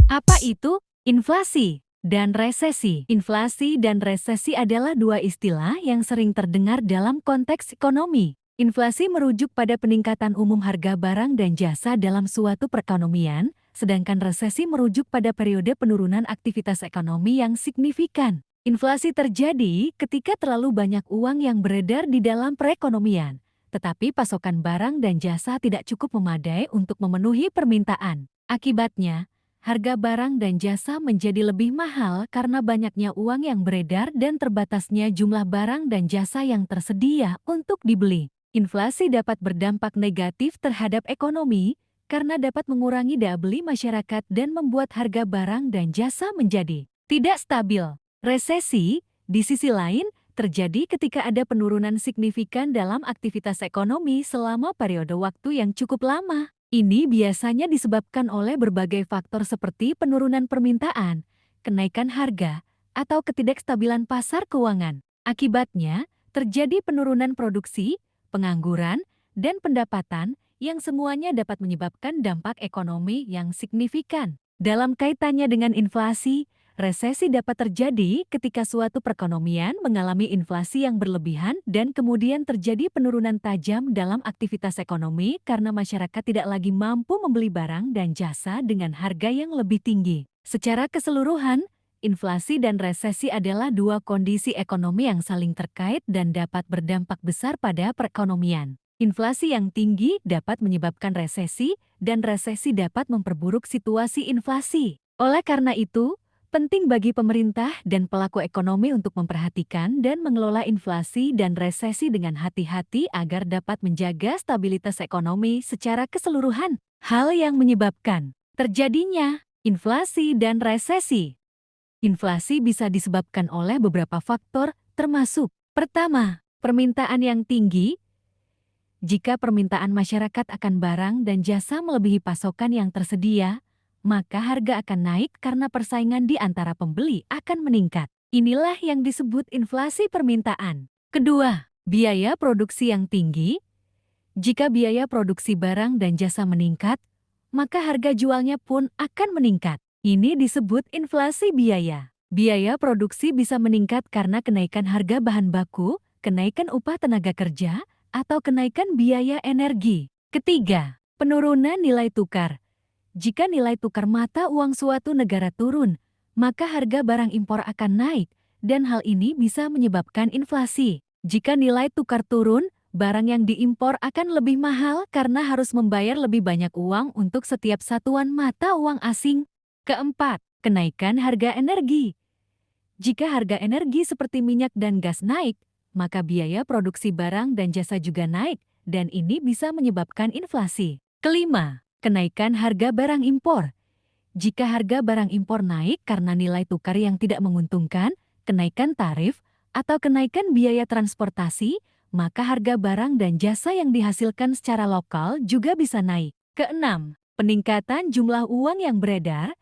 Apa itu inflasi dan resesi? Inflasi dan resesi adalah dua istilah yang sering terdengar dalam konteks ekonomi. Inflasi merujuk pada peningkatan umum harga barang dan jasa dalam suatu perekonomian, sedangkan resesi merujuk pada periode penurunan aktivitas ekonomi yang signifikan. Inflasi terjadi ketika terlalu banyak uang yang beredar di dalam perekonomian, tetapi pasokan barang dan jasa tidak cukup memadai untuk memenuhi permintaan. Akibatnya, harga barang dan jasa menjadi lebih mahal karena banyaknya uang yang beredar dan terbatasnya jumlah barang dan jasa yang tersedia untuk dibeli. Inflasi dapat berdampak negatif terhadap ekonomi karena dapat mengurangi daya beli masyarakat dan membuat harga barang dan jasa menjadi tidak stabil. Resesi, di sisi lain, terjadi ketika ada penurunan signifikan dalam aktivitas ekonomi selama periode waktu yang cukup lama. Ini biasanya disebabkan oleh berbagai faktor seperti penurunan permintaan, kenaikan harga, atau ketidakstabilan pasar keuangan. Akibatnya, terjadi penurunan produksi, pengangguran, dan pendapatan yang semuanya dapat menyebabkan dampak ekonomi yang signifikan. Dalam kaitannya dengan inflasi, resesi dapat terjadi ketika suatu perekonomian mengalami inflasi yang berlebihan dan kemudian terjadi penurunan tajam dalam aktivitas ekonomi karena masyarakat tidak lagi mampu membeli barang dan jasa dengan harga yang lebih tinggi. Secara keseluruhan, inflasi dan resesi adalah dua kondisi ekonomi yang saling terkait dan dapat berdampak besar pada perekonomian. Inflasi yang tinggi dapat menyebabkan resesi, dan resesi dapat memperburuk situasi inflasi. Oleh karena itu, penting bagi pemerintah dan pelaku ekonomi untuk memperhatikan dan mengelola inflasi dan resesi dengan hati-hati agar dapat menjaga stabilitas ekonomi secara keseluruhan. Hal yang menyebabkan terjadinya inflasi dan resesi. Inflasi bisa disebabkan oleh beberapa faktor, termasuk: pertama, permintaan yang tinggi. Jika permintaan masyarakat akan barang dan jasa melebihi pasokan yang tersedia, maka harga akan naik karena persaingan di antara pembeli akan meningkat. Inilah yang disebut inflasi permintaan. Kedua, biaya produksi yang tinggi. Jika biaya produksi barang dan jasa meningkat, maka harga jualnya pun akan meningkat. Ini disebut inflasi biaya. Biaya produksi bisa meningkat karena kenaikan harga bahan baku, kenaikan upah tenaga kerja, atau kenaikan biaya energi. Ketiga, penurunan nilai tukar. Jika nilai tukar mata uang suatu negara turun, maka harga barang impor akan naik, dan hal ini bisa menyebabkan inflasi. Jika nilai tukar turun, barang yang diimpor akan lebih mahal karena harus membayar lebih banyak uang untuk setiap satuan mata uang asing. Keempat, kenaikan harga energi. Jika harga energi seperti minyak dan gas naik, maka biaya produksi barang dan jasa juga naik, dan ini bisa menyebabkan inflasi. Kelima, kenaikan harga barang impor. Jika harga barang impor naik karena nilai tukar yang tidak menguntungkan, kenaikan tarif, atau kenaikan biaya transportasi, maka harga barang dan jasa yang dihasilkan secara lokal juga bisa naik. Keenam, peningkatan jumlah uang yang beredar.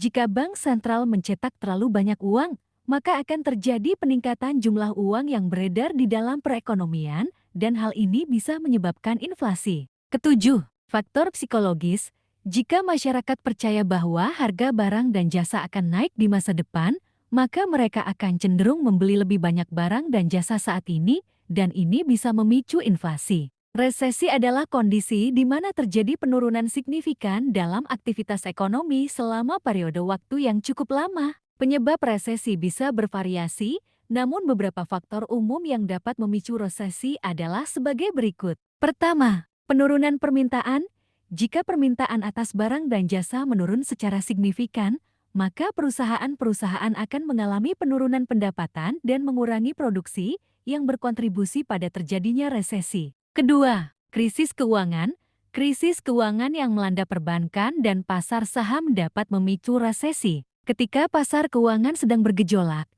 Jika bank sentral mencetak terlalu banyak uang, maka akan terjadi peningkatan jumlah uang yang beredar di dalam perekonomian, dan hal ini bisa menyebabkan inflasi. Ketujuh, faktor psikologis. Jika masyarakat percaya bahwa harga barang dan jasa akan naik di masa depan, maka mereka akan cenderung membeli lebih banyak barang dan jasa saat ini, dan ini bisa memicu inflasi. Resesi adalah kondisi di mana terjadi penurunan signifikan dalam aktivitas ekonomi selama periode waktu yang cukup lama. Penyebab resesi bisa bervariasi, namun beberapa faktor umum yang dapat memicu resesi adalah sebagai berikut. Pertama, penurunan permintaan. Jika permintaan atas barang dan jasa menurun secara signifikan, maka perusahaan-perusahaan akan mengalami penurunan pendapatan dan mengurangi produksi yang berkontribusi pada terjadinya resesi. Kedua, krisis keuangan. Krisis keuangan yang melanda perbankan dan pasar saham dapat memicu resesi. Ketika pasar keuangan sedang bergejolak,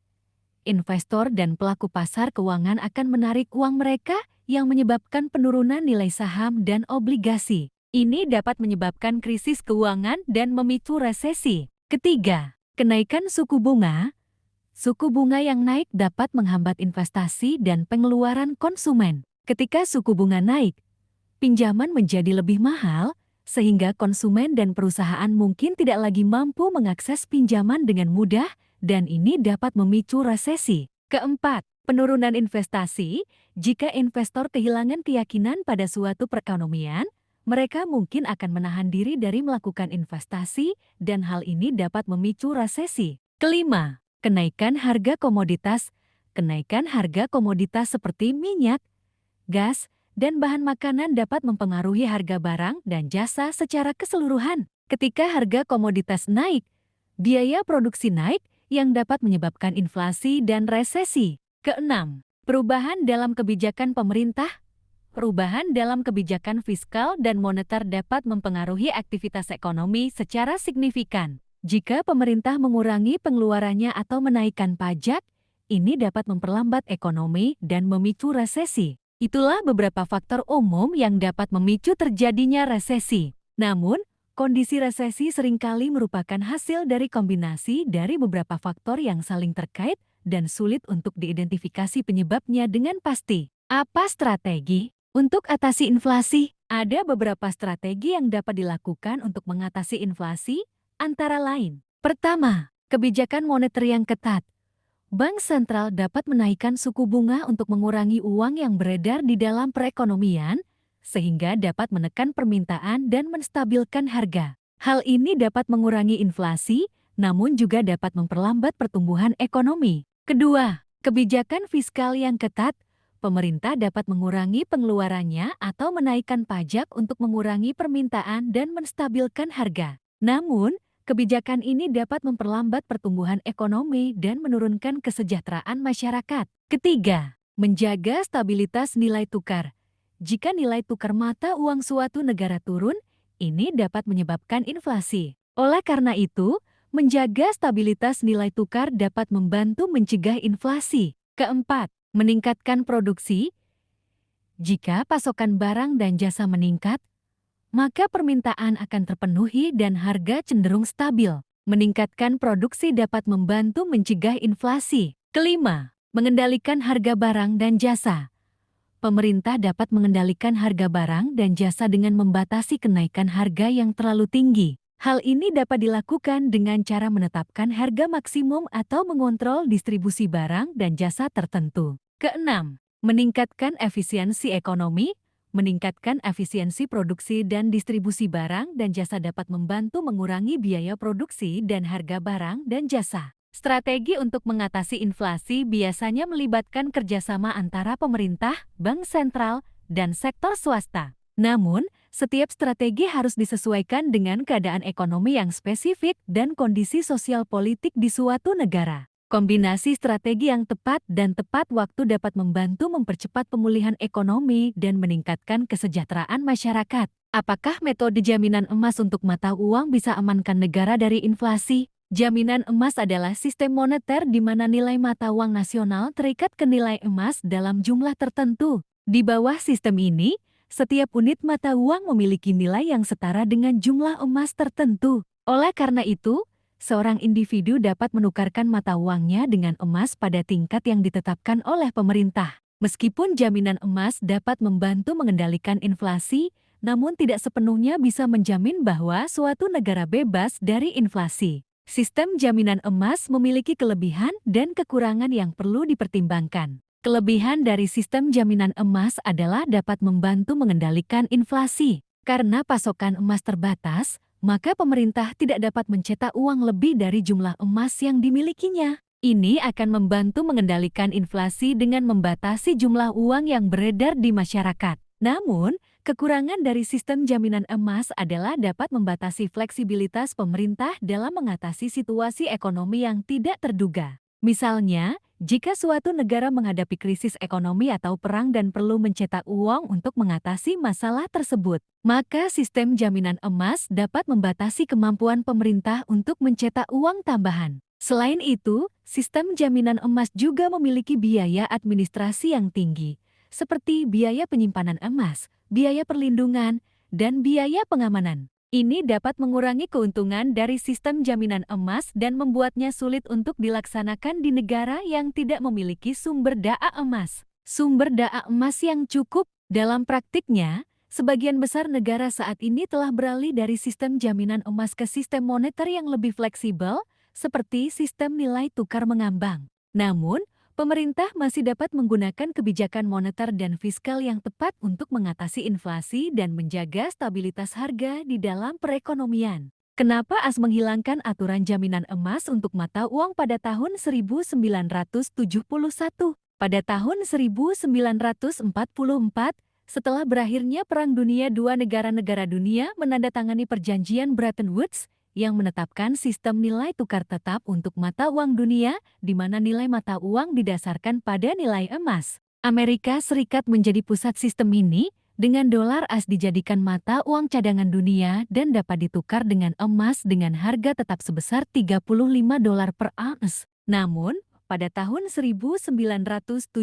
investor dan pelaku pasar keuangan akan menarik uang mereka yang menyebabkan penurunan nilai saham dan obligasi. Ini dapat menyebabkan krisis keuangan dan memicu resesi. Ketiga, kenaikan suku bunga. Suku bunga yang naik dapat menghambat investasi dan pengeluaran konsumen. Ketika suku bunga naik, pinjaman menjadi lebih mahal, sehingga konsumen dan perusahaan mungkin tidak lagi mampu mengakses pinjaman dengan mudah, dan ini dapat memicu resesi. Keempat, penurunan investasi. Jika investor kehilangan keyakinan pada suatu perekonomian, mereka mungkin akan menahan diri dari melakukan investasi, dan hal ini dapat memicu resesi. Kelima, kenaikan harga komoditas. Kenaikan harga komoditas seperti minyak, gas, dan bahan makanan dapat mempengaruhi harga barang dan jasa secara keseluruhan. Ketika harga komoditas naik, biaya produksi naik yang dapat menyebabkan inflasi dan resesi. Keenam, perubahan dalam kebijakan pemerintah. Perubahan dalam kebijakan fiskal dan moneter dapat mempengaruhi aktivitas ekonomi secara signifikan. Jika pemerintah mengurangi pengeluarannya atau menaikkan pajak, ini dapat memperlambat ekonomi dan memicu resesi. Itulah beberapa faktor umum yang dapat memicu terjadinya resesi. Namun, kondisi resesi seringkali merupakan hasil dari kombinasi dari beberapa faktor yang saling terkait dan sulit untuk diidentifikasi penyebabnya dengan pasti. Apa strategi untuk atasi inflasi? Ada beberapa strategi yang dapat dilakukan untuk mengatasi inflasi, antara lain. Pertama, kebijakan moneter yang ketat. Bank sentral dapat menaikkan suku bunga untuk mengurangi uang yang beredar di dalam perekonomian, sehingga dapat menekan permintaan dan menstabilkan harga. Hal ini dapat mengurangi inflasi, namun juga dapat memperlambat pertumbuhan ekonomi. Kedua, kebijakan fiskal yang ketat. Pemerintah dapat mengurangi pengeluarannya atau menaikkan pajak untuk mengurangi permintaan dan menstabilkan harga. Namun, kebijakan ini dapat memperlambat pertumbuhan ekonomi dan menurunkan kesejahteraan masyarakat. Ketiga, menjaga stabilitas nilai tukar. Jika nilai tukar mata uang suatu negara turun, ini dapat menyebabkan inflasi. Oleh karena itu, menjaga stabilitas nilai tukar dapat membantu mencegah inflasi. Keempat, meningkatkan produksi. Jika pasokan barang dan jasa meningkat, maka permintaan akan terpenuhi dan harga cenderung stabil. Meningkatkan produksi dapat membantu mencegah inflasi. Kelima, mengendalikan harga barang dan jasa. Pemerintah dapat mengendalikan harga barang dan jasa dengan membatasi kenaikan harga yang terlalu tinggi. Hal ini dapat dilakukan dengan cara menetapkan harga maksimum atau mengontrol distribusi barang dan jasa tertentu. Keenam, meningkatkan efisiensi ekonomi. Meningkatkan efisiensi produksi dan distribusi barang dan jasa dapat membantu mengurangi biaya produksi dan harga barang dan jasa. Strategi untuk mengatasi inflasi biasanya melibatkan kerjasama antara pemerintah, bank sentral, dan sektor swasta. Namun, setiap strategi harus disesuaikan dengan keadaan ekonomi yang spesifik dan kondisi sosial politik di suatu negara. Kombinasi strategi yang tepat dan tepat waktu dapat membantu mempercepat pemulihan ekonomi dan meningkatkan kesejahteraan masyarakat. Apakah metode jaminan emas untuk mata uang bisa amankan negara dari inflasi? Jaminan emas adalah sistem moneter di mana nilai mata uang nasional terikat ke nilai emas dalam jumlah tertentu. Di bawah sistem ini, setiap unit mata uang memiliki nilai yang setara dengan jumlah emas tertentu. Oleh karena itu, seorang individu dapat menukarkan mata uangnya dengan emas pada tingkat yang ditetapkan oleh pemerintah. Meskipun jaminan emas dapat membantu mengendalikan inflasi, namun tidak sepenuhnya bisa menjamin bahwa suatu negara bebas dari inflasi. Sistem jaminan emas memiliki kelebihan dan kekurangan yang perlu dipertimbangkan. Kelebihan dari sistem jaminan emas adalah dapat membantu mengendalikan inflasi. Karena pasokan emas terbatas, maka pemerintah tidak dapat mencetak uang lebih dari jumlah emas yang dimilikinya. Ini akan membantu mengendalikan inflasi dengan membatasi jumlah uang yang beredar di masyarakat. Namun, kekurangan dari sistem jaminan emas adalah dapat membatasi fleksibilitas pemerintah dalam mengatasi situasi ekonomi yang tidak terduga. Misalnya, jika suatu negara menghadapi krisis ekonomi atau perang dan perlu mencetak uang untuk mengatasi masalah tersebut, maka sistem jaminan emas dapat membatasi kemampuan pemerintah untuk mencetak uang tambahan. Selain itu, sistem jaminan emas juga memiliki biaya administrasi yang tinggi, seperti biaya penyimpanan emas, biaya perlindungan, dan biaya pengamanan. Ini dapat mengurangi keuntungan dari sistem jaminan emas dan membuatnya sulit untuk dilaksanakan di negara yang tidak memiliki sumber daya emas. Sumber daya emas yang cukup. Dalam praktiknya, Sebagian besar negara saat ini telah beralih dari sistem jaminan emas ke sistem moneter yang lebih fleksibel, seperti sistem nilai tukar mengambang. Namun, pemerintah masih dapat menggunakan kebijakan moneter dan fiskal yang tepat untuk mengatasi inflasi dan menjaga stabilitas harga di dalam perekonomian. Kenapa AS menghilangkan aturan jaminan emas untuk mata uang pada tahun 1971? Pada tahun 1944, setelah berakhirnya Perang Dunia II, negara-negara dunia menandatangani perjanjian Bretton Woods yang menetapkan sistem nilai tukar tetap untuk mata uang dunia, di mana nilai mata uang didasarkan pada nilai emas. Amerika Serikat menjadi pusat sistem ini, dengan dolar AS dijadikan mata uang cadangan dunia dan dapat ditukar dengan emas dengan harga tetap sebesar $35 per ounce. Namun, pada tahun 1971,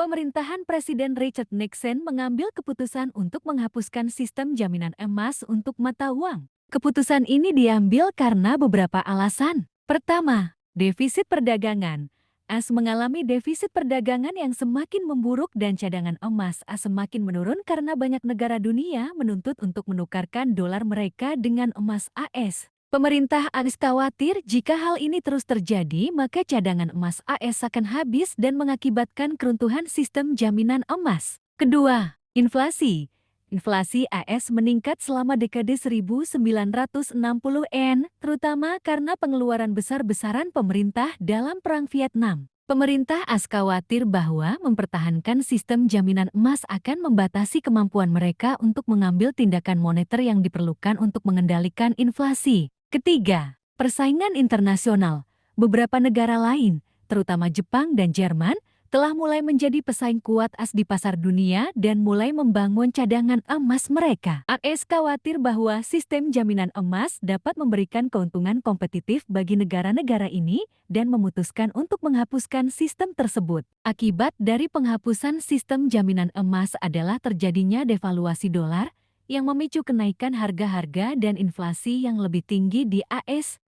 pemerintahan Presiden Richard Nixon mengambil keputusan untuk menghapuskan sistem jaminan emas untuk mata uang. Keputusan ini diambil karena beberapa alasan. Pertama, defisit perdagangan. AS mengalami defisit perdagangan yang semakin memburuk dan cadangan emas AS semakin menurun karena banyak negara dunia menuntut untuk menukarkan dolar mereka dengan emas AS. Pemerintah AS khawatir jika hal ini terus terjadi, maka cadangan emas AS akan habis dan mengakibatkan keruntuhan sistem jaminan emas. Kedua, inflasi. Inflasi AS meningkat selama dekade 1960-an, terutama karena pengeluaran besar-besaran pemerintah dalam Perang Vietnam. Pemerintah AS khawatir bahwa mempertahankan sistem jaminan emas akan membatasi kemampuan mereka untuk mengambil tindakan moneter yang diperlukan untuk mengendalikan inflasi. Ketiga, persaingan internasional. Beberapa negara lain, terutama Jepang dan Jerman, telah mulai menjadi pesaing kuat AS di pasar dunia dan mulai membangun cadangan emas mereka. AS khawatir bahwa sistem jaminan emas dapat memberikan keuntungan kompetitif bagi negara-negara ini dan memutuskan untuk menghapuskan sistem tersebut. Akibat dari penghapusan sistem jaminan emas adalah terjadinya devaluasi dolar, yang memicu kenaikan harga-harga dan inflasi yang lebih tinggi di AS.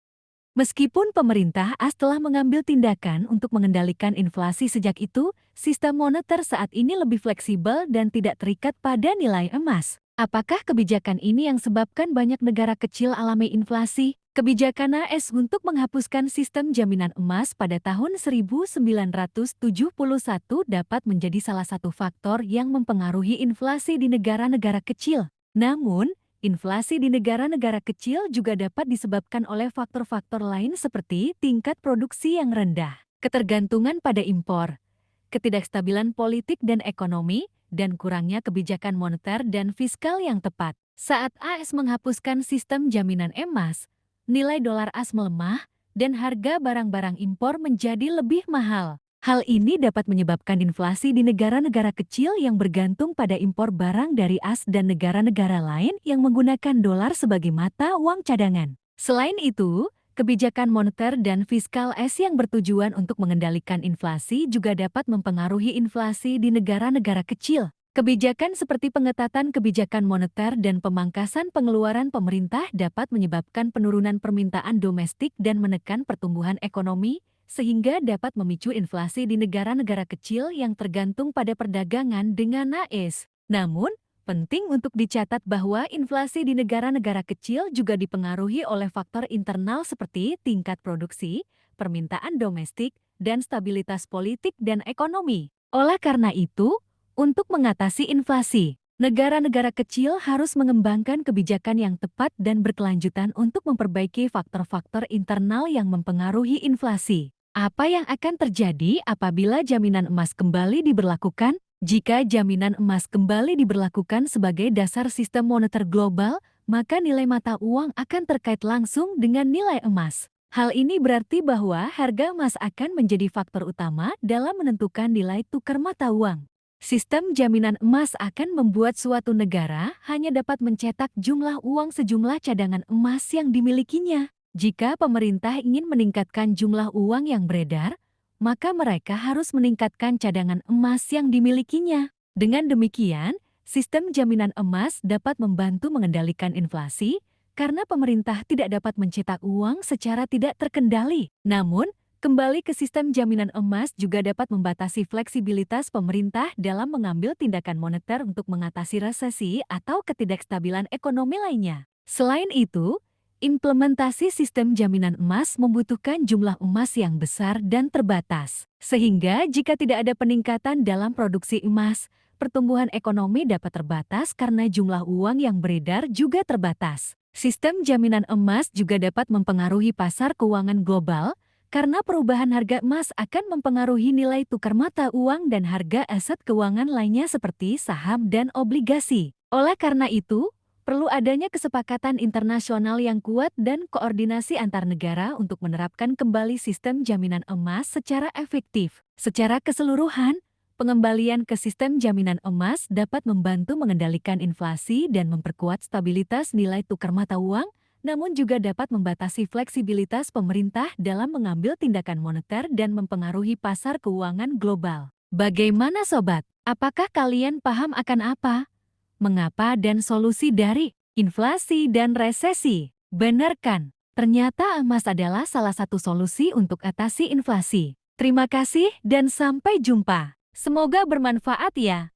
Meskipun pemerintah AS telah mengambil tindakan untuk mengendalikan inflasi sejak itu, sistem moneter saat ini lebih fleksibel dan tidak terikat pada nilai emas. Apakah kebijakan ini yang sebabkan banyak negara kecil alami inflasi? Kebijakan AS untuk menghapuskan sistem jaminan emas pada tahun 1971 dapat menjadi salah satu faktor yang mempengaruhi inflasi di negara-negara kecil. Namun, inflasi di negara-negara kecil juga dapat disebabkan oleh faktor-faktor lain seperti tingkat produksi yang rendah, ketergantungan pada impor, ketidakstabilan politik dan ekonomi, dan kurangnya kebijakan moneter dan fiskal yang tepat. Saat AS menghapuskan sistem jaminan emas, nilai dolar AS melemah dan harga barang-barang impor menjadi lebih mahal. Hal ini dapat menyebabkan inflasi di negara-negara kecil yang bergantung pada impor barang dari AS dan negara-negara lain yang menggunakan dolar sebagai mata uang cadangan. Selain itu, kebijakan moneter dan fiskal AS yang bertujuan untuk mengendalikan inflasi juga dapat mempengaruhi inflasi di negara-negara kecil. Kebijakan seperti pengetatan kebijakan moneter dan pemangkasan pengeluaran pemerintah dapat menyebabkan penurunan permintaan domestik dan menekan pertumbuhan ekonomi, sehingga dapat memicu inflasi di negara-negara kecil yang tergantung pada perdagangan dengan AS. Namun, penting untuk dicatat bahwa inflasi di negara-negara kecil juga dipengaruhi oleh faktor internal seperti tingkat produksi, permintaan domestik, dan stabilitas politik dan ekonomi. Oleh karena itu, untuk mengatasi inflasi, negara-negara kecil harus mengembangkan kebijakan yang tepat dan berkelanjutan untuk memperbaiki faktor-faktor internal yang mempengaruhi inflasi. Apa yang akan terjadi apabila jaminan emas kembali diberlakukan? Jika jaminan emas kembali diberlakukan sebagai dasar sistem moneter global, maka nilai mata uang akan terkait langsung dengan nilai emas. Hal ini berarti bahwa harga emas akan menjadi faktor utama dalam menentukan nilai tukar mata uang. Sistem jaminan emas akan membuat suatu negara hanya dapat mencetak jumlah uang sejumlah cadangan emas yang dimilikinya. Jika pemerintah ingin meningkatkan jumlah uang yang beredar, maka mereka harus meningkatkan cadangan emas yang dimilikinya. Dengan demikian, sistem jaminan emas dapat membantu mengendalikan inflasi karena pemerintah tidak dapat mencetak uang secara tidak terkendali. Namun, Kembali ke sistem jaminan emas juga dapat membatasi fleksibilitas pemerintah dalam mengambil tindakan moneter untuk mengatasi resesi atau ketidakstabilan ekonomi lainnya. Selain itu, implementasi sistem jaminan emas membutuhkan jumlah emas yang besar dan terbatas. Sehingga jika tidak ada peningkatan dalam produksi emas, pertumbuhan ekonomi dapat terbatas karena jumlah uang yang beredar juga terbatas. Sistem jaminan emas juga dapat mempengaruhi pasar keuangan global, karena perubahan harga emas akan mempengaruhi nilai tukar mata uang dan harga aset keuangan lainnya seperti saham dan obligasi. Oleh karena itu, perlu adanya kesepakatan internasional yang kuat dan koordinasi antar negara untuk menerapkan kembali sistem jaminan emas secara efektif. Secara keseluruhan, pengembalian ke sistem jaminan emas dapat membantu mengendalikan inflasi dan memperkuat stabilitas nilai tukar mata uang, namun juga dapat membatasi fleksibilitas pemerintah dalam mengambil tindakan moneter dan mempengaruhi pasar keuangan global. Bagaimana sobat? Apakah kalian paham akan apa, mengapa dan solusi dari inflasi dan resesi? Benar kan? Ternyata emas adalah salah satu solusi untuk atasi inflasi. Terima kasih dan sampai jumpa. Semoga bermanfaat ya.